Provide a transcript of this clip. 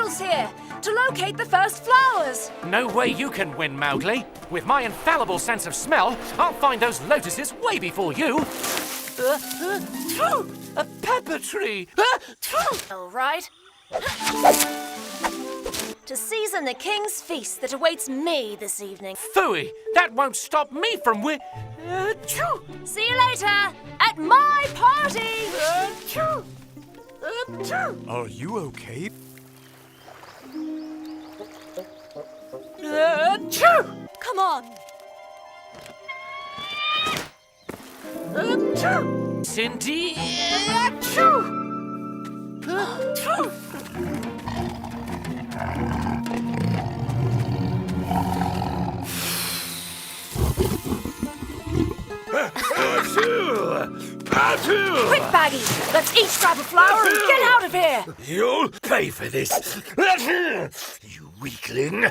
squirrels here to locate the first flowers. No way you can win, Mowgli. With my infallible sense of smell, I'll find those lotuses way before you. A pepper tree! All right. To season the king's feast that awaits me this evening. Phooey! That won't stop me from See you later at my party. Are you okay? Come on. Cindy! Quick, Baggy. Let's each grab a flower and get out of here. You'll pay for this, you weakling.